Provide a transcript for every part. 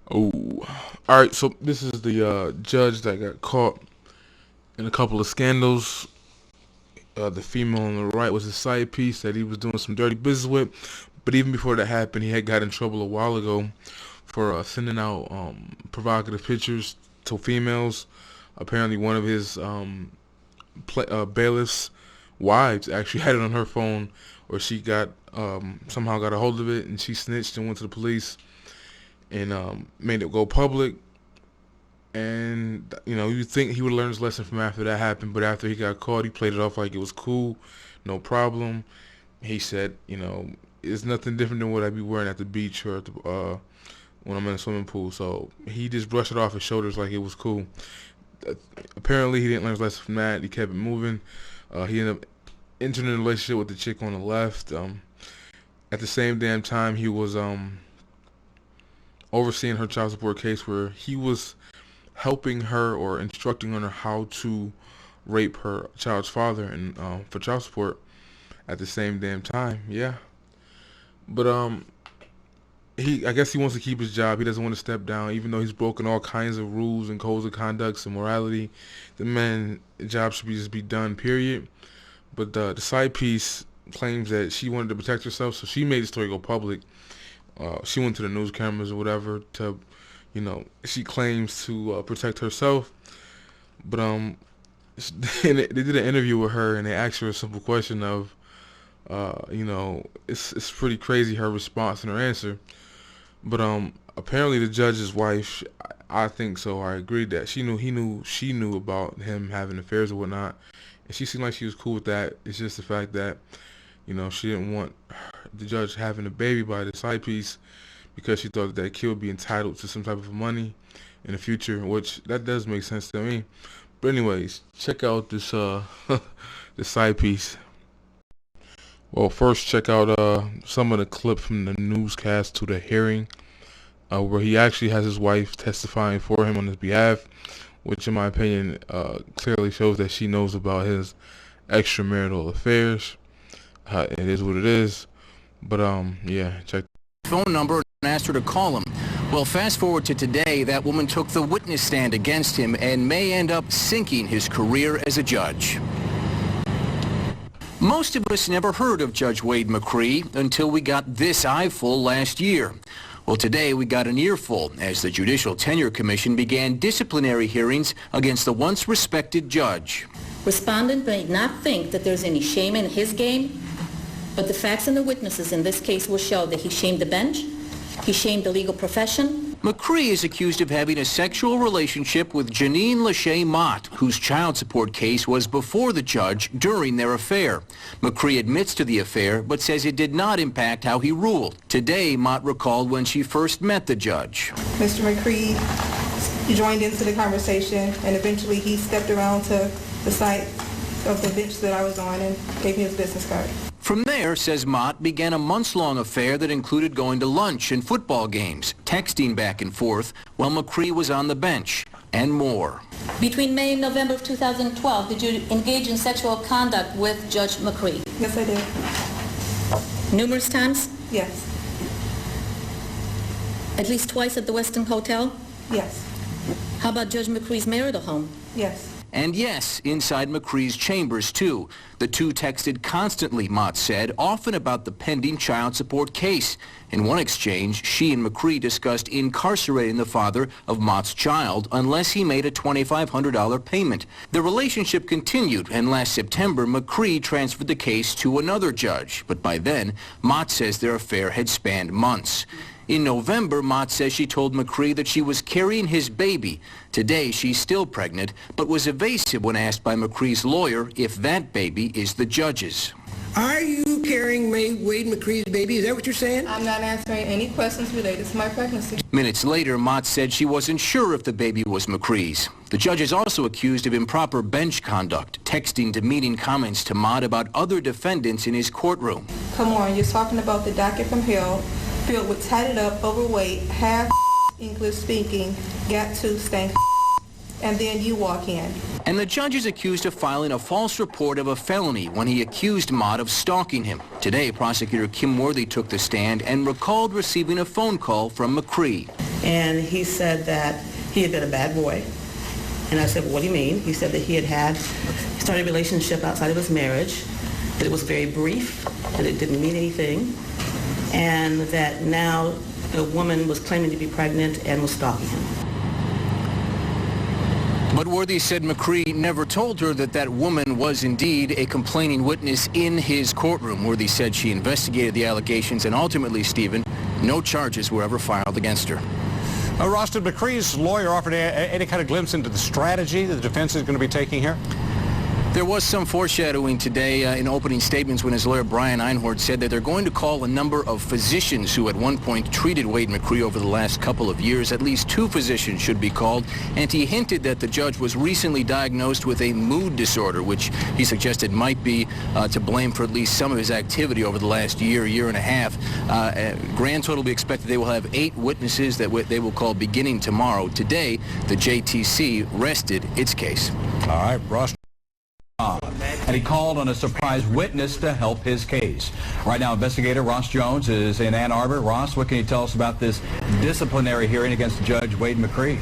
Oh, all right. So this is the judge that got caught in a couple of scandals. The female on the right was a side piece that he was doing some dirty business with. But even before that happened, he had got in trouble a while ago for sending out provocative pictures to females. Apparently, one of his bailiffs' wives actually had it on her phone, or she got somehow got a hold of it, and she snitched and went to the police and made it go public. And you think he would learn his lesson from after that happened, but after he got caught, he played it off like it was cool, no problem. He said, it's nothing different than what I'd be wearing at the beach or at the, when I'm in a swimming pool. So he just brushed it off his shoulders like it was cool. Apparently, he didn't learn his lesson from that. He kept it moving. He ended up entering a relationship with the chick on the left. At the same damn time, he was overseeing her child support case, where he was helping her or instructing on her how to rape her child's father and for child support at the same damn time. Yeah, but I guess he wants to keep his job. He doesn't want to step down, even though he's broken all kinds of rules and codes of conduct and morality. The man's job should just be done, period. But the side piece claims that she wanted to protect herself, so she made the story go public. She went to the news cameras or whatever to, she claims to protect herself. But they did an interview with her, and they asked her a simple question of, it's pretty crazy, her response and her answer. But apparently the judge's wife, I think so, I agreed that she knew about him having affairs or whatnot, and she seemed like she was cool with that. It's just the fact that, she didn't want the judge having a baby by the side piece, because she thought that kid would be entitled to some type of money in the future, which that does make sense to me. But anyways, check out this this side piece. Well, first check out some of the clip from the newscast to the hearing, where he actually has his wife testifying for him on his behalf, which in my opinion clearly shows that she knows about his extramarital affairs. It is what it is. But yeah, check. Phone number and asked her to call him. Well, fast forward to today, that woman took the witness stand against him and may end up sinking his career as a judge. Most of us never heard of Judge Wade McCree until we got this eyeful last year. Well, today we got an earful as the Judicial Tenure Commission began disciplinary hearings against the once respected judge. Respondent may not think that there's any shame in his game, but the facts and the witnesses in this case will show that he shamed the bench, he shamed the legal profession. McCree is accused of having a sexual relationship with Geniene Mott, whose child support case was before the judge during their affair. McCree admits to the affair, but says it did not impact how he ruled. Today, Mott recalled when she first met the judge. Mr. McCree joined into the conversation, and eventually he stepped around to the side of the bench that I was on and gave me his business card. From there, says Mott, began a months-long affair that included going to lunch and football games, texting back and forth while McCree was on the bench, and more. Between May and November of 2012, did you engage in sexual conduct with Judge McCree? Yes, I did. Numerous times? Yes. At least twice at the Westin Hotel? Yes. How about Judge McCree's marital home? Yes. And yes, inside McCree's chambers, too. The two texted constantly, Mott said, often about the pending child support case. In one exchange, she and McCree discussed incarcerating the father of Mott's child unless he made a $2,500 payment. The relationship continued, and last September, McCree transferred the case to another judge. But by then, Mott says their affair had spanned months. In November, Mott says she told McCree that she was carrying his baby. Today, she's still pregnant, but was evasive when asked by McCree's lawyer if that baby is the judge's. Are you carrying Wade McCree's baby? Is that what you're saying? I'm not answering any questions related to my pregnancy. Minutes later, Mott said she wasn't sure if the baby was McCree's. The judge is also accused of improper bench conduct, texting demeaning comments to Mott about other defendants in his courtroom. Come on, you're talking about the docket from hell, filled with tatted up, overweight, half English speaking, got to stank, and then you walk in. And the judge is accused of filing a false report of a felony when he accused Mott of stalking him. Today, prosecutor Kim Worthy took the stand and recalled receiving a phone call from McCree. And he said that he had been a bad boy. And I said, well, what do you mean? He said that he started a relationship outside of his marriage, that it was very brief, that it didn't mean anything, and that now a woman was claiming to be pregnant and was stalking him. But Worthy said McCree never told her that that woman was indeed a complaining witness in his courtroom. Worthy said she investigated the allegations and ultimately, Stephen, no charges were ever filed against her. Ross, did McCree's lawyer offer any kind of glimpse into the strategy that the defense is going to be taking here? There was some foreshadowing today in opening statements when his lawyer Brian Einhorn said that they're going to call a number of physicians who at one point treated Wade McCree over the last couple of years. At least 2 physicians should be called, and he hinted that the judge was recently diagnosed with a mood disorder, which he suggested might be to blame for at least some of his activity over the last year and a half. Grand total, we expect that they will have 8 witnesses that they will call beginning tomorrow. Today, the JTC rested its case. All right, Ross. And he called on a surprise witness to help his case. Right now, investigator Ross Jones is in Ann Arbor. Ross, what can you tell us about this disciplinary hearing against Judge Wade McCree?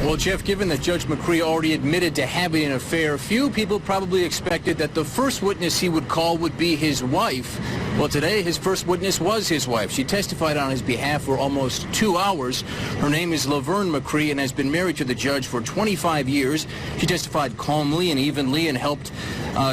Well, Jeff, given that Judge McCree already admitted to having an affair, few people probably expected that the first witness he would call would be his wife. Well, today, his first witness was his wife. She testified on his behalf for almost 2 hours. Her name is Laverne McCree and has been married to the judge for 25 years. She testified calmly and evenly and helped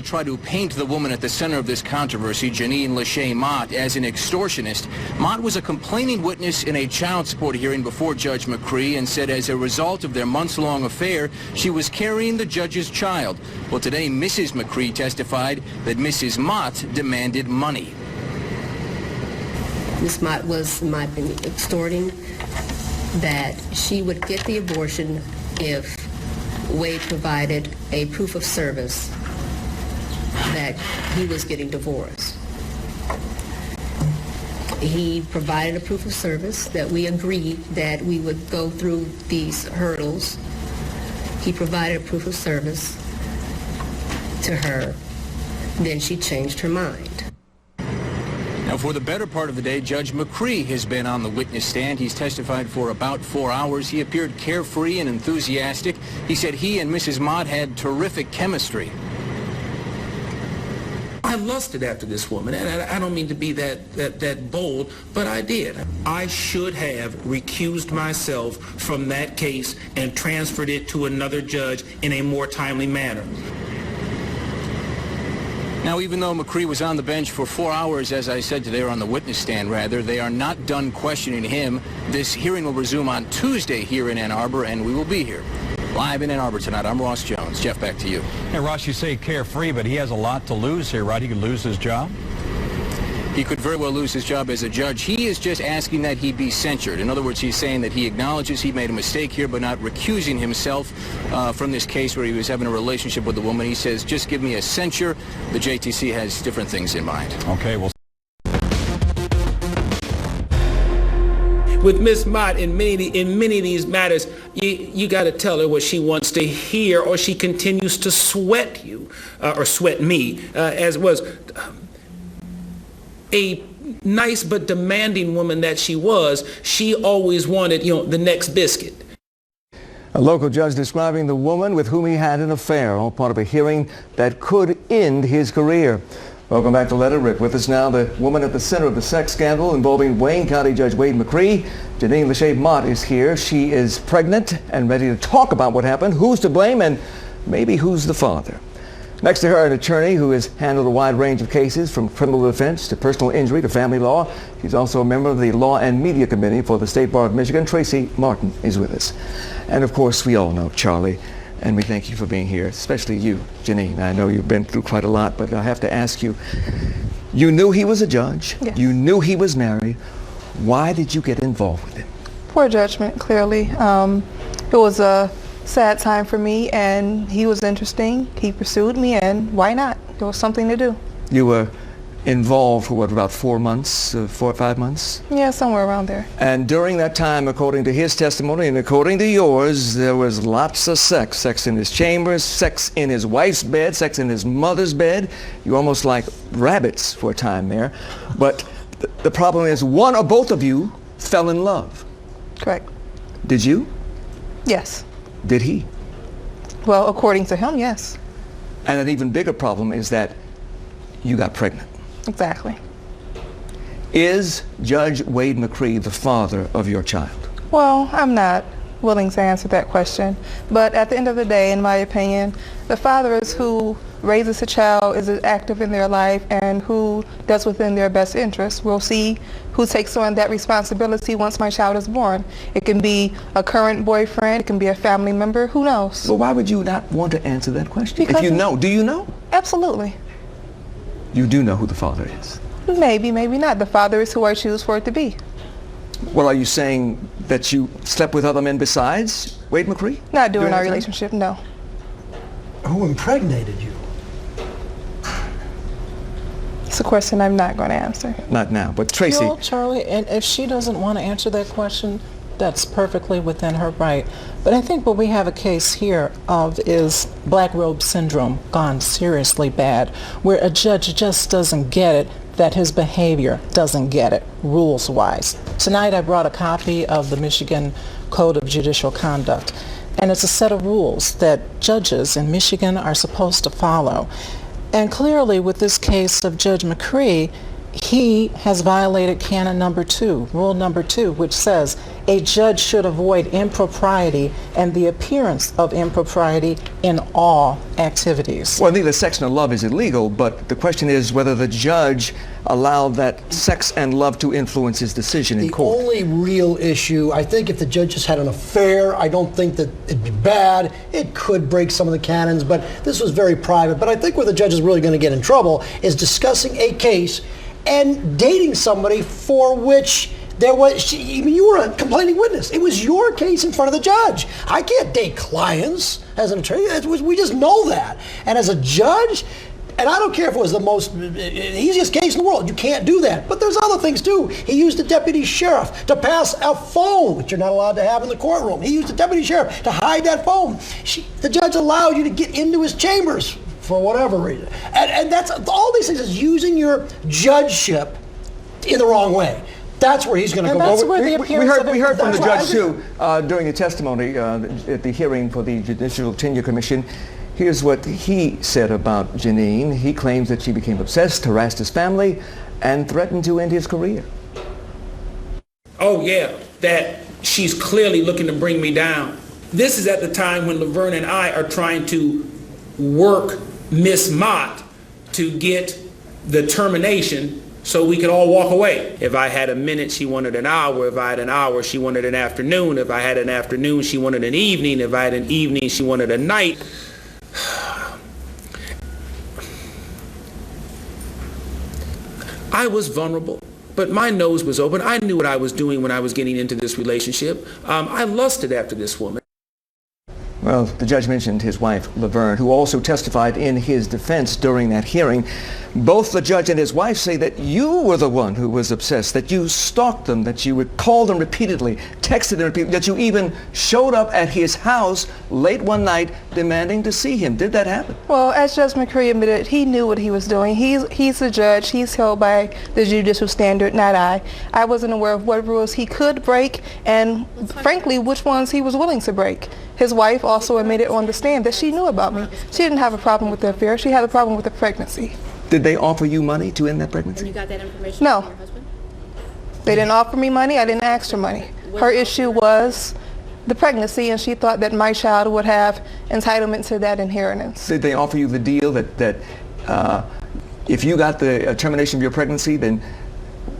try to paint the woman at the center of this controversy, Geniene Mott, as an extortionist. Mott was a complaining witness in a child support hearing before Judge McCree and said as a result of their months-long affair, she was carrying the judge's child. Well, today, Mrs. McCree testified that Mrs. Mott demanded money. Ms. Mott was extorting that she would get the abortion if Wade provided a proof of service that he was getting divorced. He provided a proof of service that we agreed that we would go through these hurdles. He provided a proof of service to her. Then she changed her mind. Now, for the better part of the day, Judge McCree has been on the witness stand. He's testified for about 4 hours. He appeared carefree and enthusiastic. He said he and Mrs. Mott had terrific chemistry. I lusted after this woman, and I don't mean to be that bold, but I did. I should have recused myself from that case and transferred it to another judge in a more timely manner. Now, even though McCree was on the bench for 4 hours, as I said today, or on the witness stand rather, they are not done questioning him. This hearing will resume on Tuesday here in Ann Arbor, and we will be here live in Ann Arbor tonight. I'm Ross Jones. Jeff, back to you. Hey, Ross, you say carefree, but he has a lot to lose here, right? He could lose his job? He could very well lose his job as a judge. He is just asking that he be censured. In other words, he's saying that he acknowledges he made a mistake here, but not recusing himself from this case where he was having a relationship with a woman. He says, just give me a censure. The JTC has different things in mind. Okay, well. With Miss Mott, in many of these matters, you got to tell her what she wants to hear, or she continues to sweat you, or sweat me, as was a nice but demanding woman that she was. She always wanted, the next biscuit. A local judge describing the woman with whom he had an affair, all part of a hearing that could end his career. Welcome back to Let It Rip. With us now, the woman at the center of the sex scandal involving Wayne County Judge Wade McCree. Geniene Mott is here. She is pregnant and ready to talk about what happened, who's to blame, and maybe who's the father. Next to her, an attorney who has handled a wide range of cases from criminal defense to personal injury to family law. She's also a member of the Law and Media Committee for the State Bar of Michigan. Tracy Martin is with us. And of course, we all know Charlie. And we thank you for being here, especially you, Geniene. I know you've been through quite a lot, but I have to ask you, you knew he was a judge. Yes. You knew he was married. Why did you get involved with him? Poor judgment, clearly. It was a sad time for me, and he was interesting. He pursued me, and why not? There was something to do. You were involved for what, about 4 months, 4 or 5 months? Yeah, somewhere around there. And during that time, according to his testimony and according to yours, there was lots of sex. Sex in his chambers, sex in his wife's bed, sex in his mother's bed. You almost like rabbits for a time there. But the problem is one or both of you fell in love. Correct. Did you? Yes. Did he? Well, according to him, yes. And an even bigger problem is that you got pregnant. Exactly. Is Judge Wade McCree the father of your child? Well, I'm not willing to answer that question. But at the end of the day, in my opinion, the father is who raises a child, is active in their life, and who does within their best interest. We'll see who takes on that responsibility once my child is born. It can be a current boyfriend, it can be a family member, who knows? Well, why would you not want to answer that question? Because if you know, do you know? Absolutely. You do know who the father is? Maybe, maybe not. The father is who I choose for it to be. Well, are you saying that you slept with other men besides Wade McCree? Not during our relationship, no. Who impregnated you? It's a question I'm not going to answer. Not now, but Tracy. No, Charlie, and if she doesn't want to answer that question, that's perfectly within her right. But I think what we have a case here of is black robe syndrome gone seriously bad, where a judge just doesn't get it, that his behavior doesn't get it, rules-wise. Tonight I brought a copy of the Michigan Code of Judicial Conduct, and it's a set of rules that judges in Michigan are supposed to follow. And clearly with this case of Judge McCree, he has violated canon number 2, rule number 2, which says a judge should avoid impropriety and the appearance of impropriety in all activities. Well, neither sex nor love is illegal, but the question is whether the judge allowed that sex and love to influence his decision in court. The only real issue, I think if the judge just had an affair, I don't think that it'd be bad. It could break some of the canons, but this was very private. But I think where the judge is really going to get in trouble is discussing a case and dating somebody for which there was, you were a complaining witness. It was your case in front of the judge. I can't date clients as an attorney. We just know that. And as a judge, and I don't care if it was the most easiest case in the world, you can't do that. But there's other things too. He used the deputy sheriff to pass a phone, which you're not allowed to have in the courtroom. He used the deputy sheriff to hide that phone. The judge allowed you to get into his chambers for whatever reason. And that's all these things is using your judgeship in the wrong way. That's where he's going to go. That's where the appearance we heard from the judge too during the testimony at the hearing for the Judicial Tenure Commission. Here's what he said about Geniene. He claims that she became obsessed, harassed his family, and threatened to end his career. Oh yeah, that she's clearly looking to bring me down. This is at the time when Laverne and I are trying to work Miss Mott to get the termination so we could all walk away. If I had a minute, she wanted an hour. If I had an hour, she wanted an afternoon. If I had an afternoon, she wanted an evening. If I had an evening, she wanted a night. I was vulnerable, but my nose was open. I knew what I was doing when I was getting into this relationship. I lusted after this woman. Well, the judge mentioned his wife, Laverne, who also testified in his defense during that hearing. Both the judge and his wife say that you were the one who was obsessed, that you stalked them, that you called them repeatedly, texted them repeatedly, that you even showed up at his house late one night demanding to see him. Did that happen? Well, as Judge McCree admitted, he knew what he was doing. He's the judge. He's held by the judicial standard, not I. I wasn't aware of what rules he could break and, frankly, which ones he was willing to break. His wife also admitted on the stand that she knew about me. She didn't have a problem with the affair. She had a problem with the pregnancy. Did they offer you money to end that pregnancy? And you got that information No. from your husband? They didn't offer me money. I didn't ask her money. Her issue was the pregnancy, and she thought that my child would have entitlement to that inheritance. Did they offer you the deal that if you got the termination of your pregnancy, then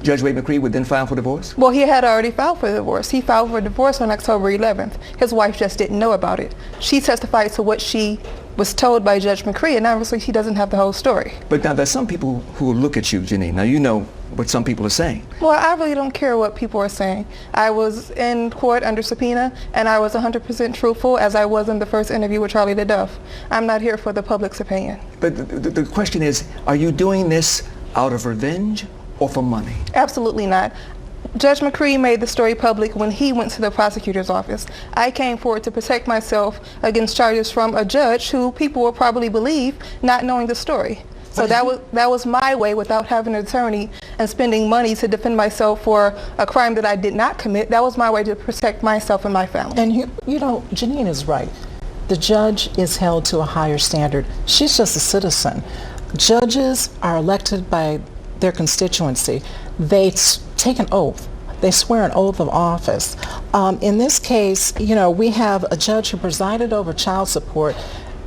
Judge Wade McCree would then file for divorce? Well, he had already filed for divorce. He filed for divorce on October 11th. His wife just didn't know about it. She testified to what she was told by Judge McCree, and obviously she doesn't have the whole story. But now there's some people who will look at you, Geniene. Now you know what some people are saying. Well, I really don't care what people are saying. I was in court under subpoena, and I was 100% truthful, as I was in the first interview with Charlie LaDuff. I'm not here for the public's opinion. But the question is, are you doing this out of revenge or for money? Absolutely not. Judge McCree made the story public when he went to the prosecutor's office. I came forward to protect myself against charges from a judge who people will probably believe, not knowing the story. So that was my way, without having an attorney and spending money to defend myself for a crime that I did not commit. That was my way to protect myself and my family. And you know, Geniene is right. The judge is held to a higher standard. She's just a citizen. Judges are elected by their constituency. They take an oath. They swear an oath of office. In this case, you know, we have a judge who presided over child support,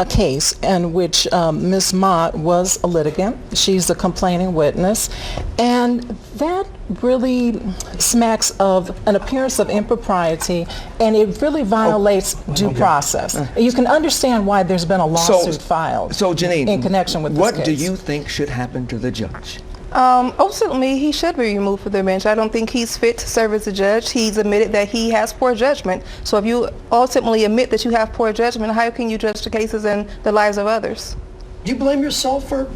a case in which Ms. Mott was a litigant. She's a complaining witness. And that really smacks of an appearance of impropriety, and it really violates due process. You can understand why there's been a lawsuit filed Geniene, in connection with this what case. do you think should happen to the judge? Ultimately, he should be removed from the bench. I don't think he's fit to serve as a judge. He's admitted that he has poor judgment. So if you ultimately admit that you have poor judgment, how can you judge the cases and the lives of others? Do you blame yourself for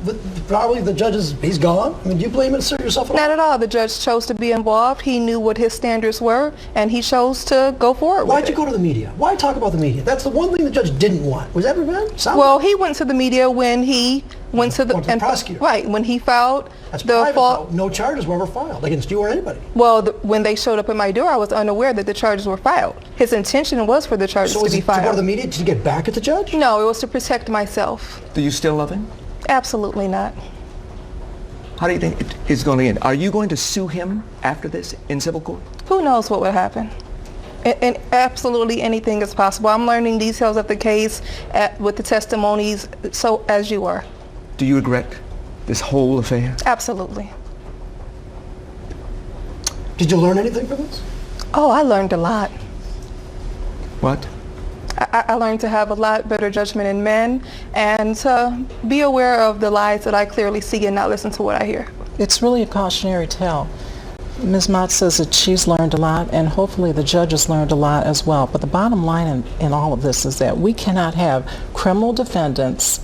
probably the judge's, he's gone? I mean, do you blame yourself at all? Not at all. The judge chose to be involved. He knew what his standards were, and he chose to go forward with it. Why'd you go to the media? Why talk about the media? That's the one thing the judge didn't want. Was that revenge? Well, he went to the media when he went to the prosecutor. Right, when he filed That's the private, fault. though. No charges were ever filed against you or anybody. Well, when they showed up at my door, I was unaware that the charges were filed. His intention was for the charges So to was be it to filed. go to the media to get back at the judge? No, it was to protect myself. Do you still love him? Absolutely not. How do you think it's going to end? Are you going to sue him after this in civil court? Who knows what would happen? And absolutely anything is possible. I'm learning details of the case with the testimonies, so as you are. Do you regret this whole affair? Absolutely. Did you learn anything from this? Oh, I learned a lot. What? I learned to have a lot better judgment in men and to be aware of the lies that I clearly see and not listen to what I hear. It's really a cautionary tale. Ms. Mott says that she's learned a lot, and hopefully the judge has learned a lot as well. But the bottom line in all of this is that we cannot have criminal defendants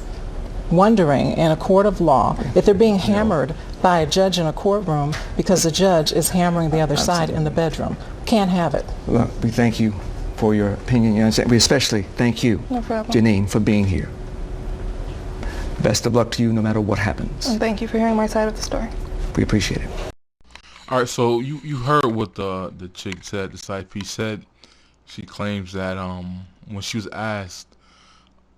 wondering in a court of law if they're being hammered by a judge in a courtroom because the judge is hammering the other side in the bedroom. Can't have it. Look, we thank you for your opinion. You understand? We especially thank you, No problem. Geniene, for being here. Best of luck to you no matter what happens. And thank you for hearing my side of the story. We appreciate it. All right, so you heard what the chick said, the side piece said. She claims that when she was asked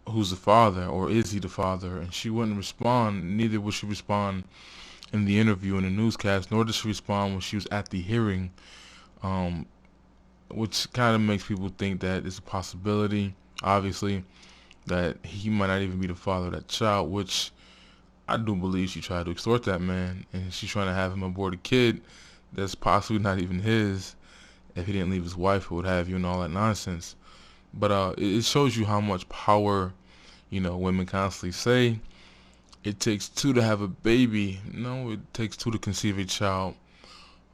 who's the father or is he the father, and she wouldn't respond, neither would she respond in the interview in the newscast, nor did she respond when she was at the hearing, which kind of makes people think that it's a possibility, obviously, that he might not even be the father of that child, which I do believe she tried to extort that man, and she's trying to have him abort a kid that's possibly not even his if he didn't leave his wife or what have you and all that nonsense. But it shows you how much power, you know, women constantly say it takes two to have a baby. No, it takes two to conceive a child.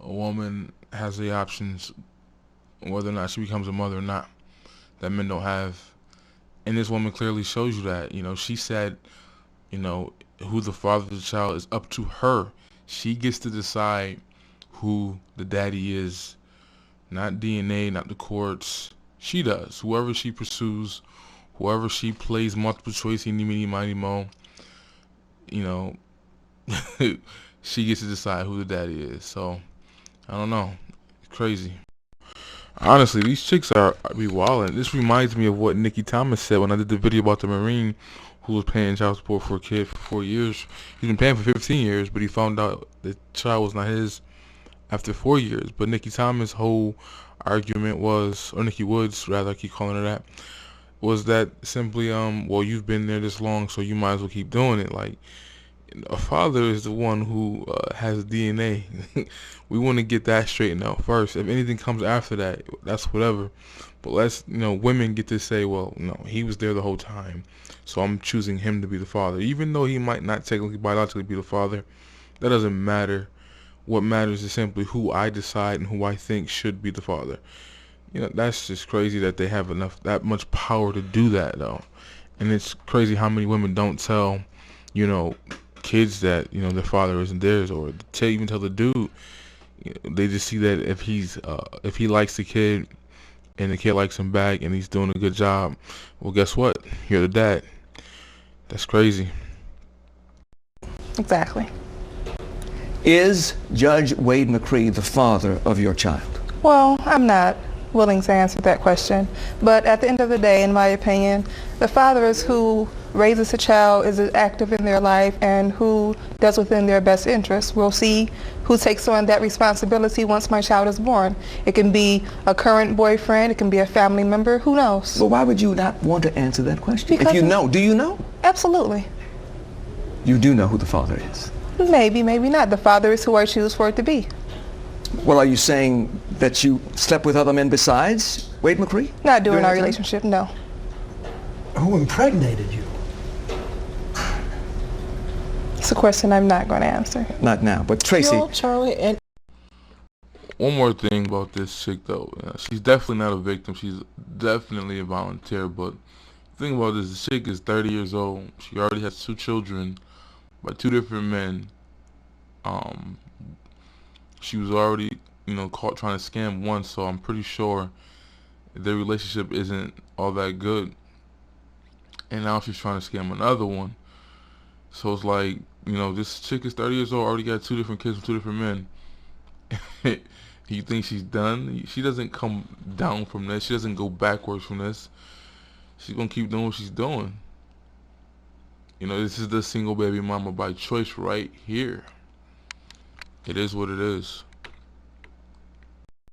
A woman has the options whether or not she becomes a mother or not that men don't have. And this woman clearly shows you that. You know, she said, you know, who the father of the child is up to her. She gets to decide who the daddy is. Not DNA, not the courts. She does. Whoever she pursues, whoever she plays multiple choice, eeny, meeny, miny, mo, you know, she gets to decide who the daddy is. So, I don't know. It's crazy. Honestly, these chicks are be wildin'. This reminds me of what Nikki Thomas said when I did the video about the Marine who was paying child support for a kid for 4 years. He's been paying for 15 years, but he found out the child was not his after 4 years. But Nikki Thomas' whole argument was, or Nikki Woods, rather, I keep calling her that, was that simply, well, you've been there this long, so you might as well keep doing it. Like, a father is the one who has DNA. We want to get that straightened out first. If anything comes after that, that's whatever. But let's, you know, women get to say, well, no, he was there the whole time, so I'm choosing him to be the father. Even though he might not technically biologically be the father, that doesn't matter. What matters is simply who I decide and who I think should be the father. You know, that's just crazy that they have that much power to do that, though. And it's crazy how many women don't tell, you know, kids that, you know, their father isn't theirs, or even tell the dude. You know, they just see that if he likes the kid and the kid likes him back and he's doing a good job, well, guess what? You're the dad. That's crazy. Exactly. Is Judge Wade McCree the father of your child? Well, I'm not willing to answer that question, but at the end of the day, in my opinion, the father is who raises a child, is active in their life, and who does within their best interest. We'll see who takes on that responsibility once my child is born. It can be a current boyfriend, it can be a family member, who knows? Well, why would you not want to answer that question? Because if you know, do you know? Absolutely. You do know who the father is? Maybe, maybe not. The father is who I choose for it to be. Well, are you saying that you slept with other men besides Wade McCree? Not during our relationship, no. Who impregnated you? It's a question I'm not going to answer. Not now, but Tracy. No, Charlie, and One more thing about this chick, though. She's definitely not a victim. She's definitely a volunteer. But the thing about this, the chick is 30 years old. She already has 2 children by 2 different men. She was already, caught trying to scam one. So I'm pretty sure their relationship isn't all that good. And now she's trying to scam another one. So it's like, this chick is 30 years old, already got 2 different kids with 2 different men. You think she's done? She doesn't come down from this. She doesn't go backwards from this. She's going to keep doing what she's doing. This is the single baby mama by choice right here. It is what it is.